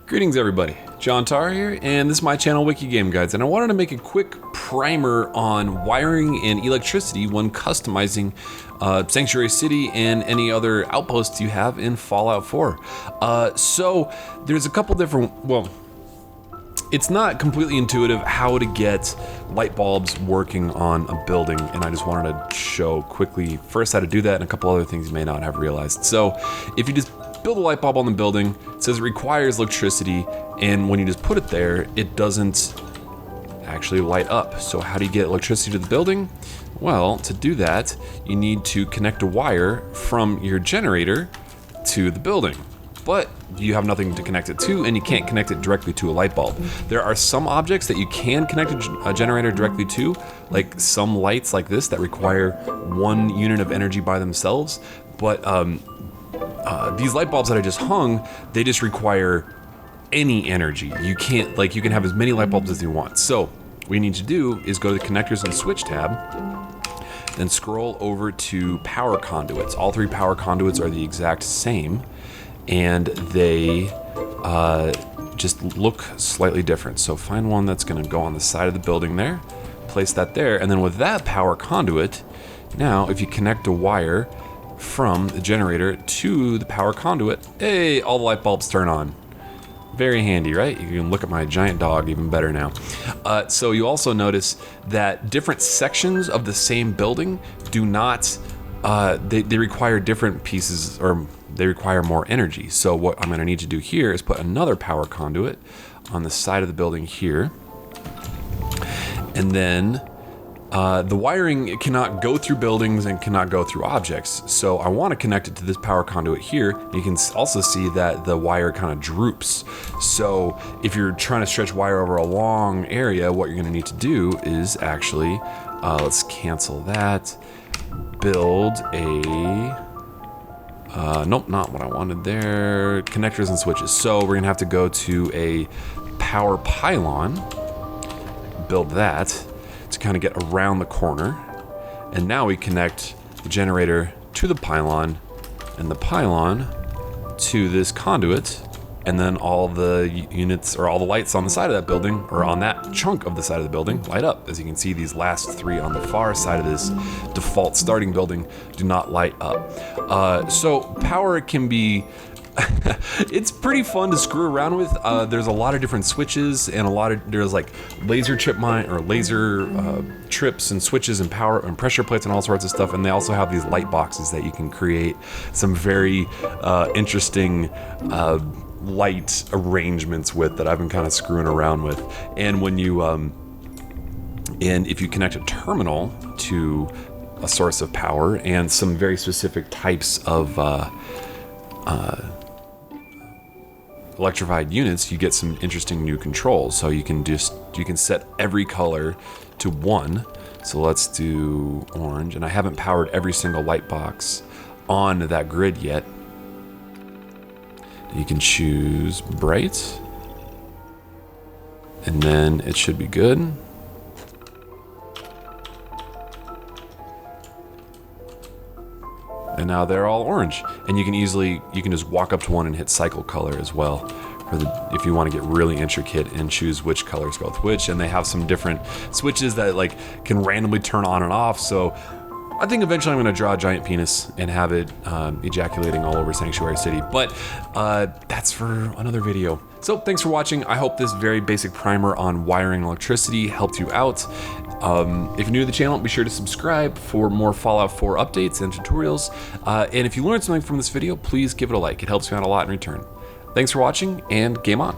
Greetings everybody, John Tar here, and this is my channel WikiGameGuides, and I wanted to make a quick primer on wiring and electricity when customizing Sanctuary City and any other outposts you have in Fallout 4. So there's a couple different, well, it's not completely intuitive how to get light bulbs working on a building, and I just wanted to show quickly first how to do that and a couple other things you may not have realized. So if you just build a light bulb on the building, it says it requires electricity, and when you just put it there, it doesn't actually light up. So how do you get electricity to the building? Well, to do that, you need to connect a wire from your generator to the building. But you have nothing to connect it to, and you can't connect it directly to a light bulb. There are some objects that you can connect a generator directly to, like some lights like this that require 1 unit of energy by themselves, but these light bulbs that I just hung, they just require any energy. You can't, like, you can have as many light bulbs as you want. So what you need to do is go to the connectors and switch tab, then scroll over to power conduits. All 3 power conduits are the exact same, and they just look slightly different. So find one that's gonna go on the side of the building there, place that there, and then with that power conduit, now if you connect a wire from the generator to the power conduit, hey, all the light bulbs turn on. Very handy, right? You can look at my giant dog even better now. So you also notice that different sections of the same building do not, they require different pieces, or they require more energy. So what I'm gonna need to do here is put another power conduit on the side of the building here. And then the wiring cannot go through buildings and cannot go through objects. So I want to connect it to this power conduit here. You can also see that the wire kind of droops. So if you're trying to stretch wire over a long area, what you're going to need to do is actually, let's cancel that, build a, nope, not what I wanted there, connectors and switches. So we're going to have to go to a power pylon, build that, to kind of get around the corner, and now we connect the generator to the pylon and the pylon to this conduit, and then all the units or all the lights on the side of that building, or on that chunk of the side of the building, light up. As you can see, these last 3 on the far side of this default starting building do not light up. So power can be it's pretty fun to screw around with. There's a lot of different switches, and there's like laser trips and switches and power and pressure plates and all sorts of stuff. And they also have these light boxes that you can create some very interesting light arrangements with that I've been kind of screwing around with. And when you and if you connect a terminal to a source of power and some very specific types of electrified units, you get some interesting new controls. So you can set every color to 1. So let's do orange, and I haven't powered every single light box on that grid yet. You can choose bright, and then it should be good. And now they're all orange, and you can just walk up to one and hit cycle color as well, if you want to get really intricate and choose which colors go with which. And they have some different switches that like can randomly turn on and off. So I think eventually I'm going to draw a giant penis and have it ejaculating all over Sanctuary City, but that's for another video. So thanks for watching. I hope this very basic primer on wiring electricity helped you out. If you're new to the channel, be sure to subscribe for more Fallout 4 updates and tutorials. And if you learned something from this video, please give it a like. It helps me out a lot in return. Thanks for watching, and game on.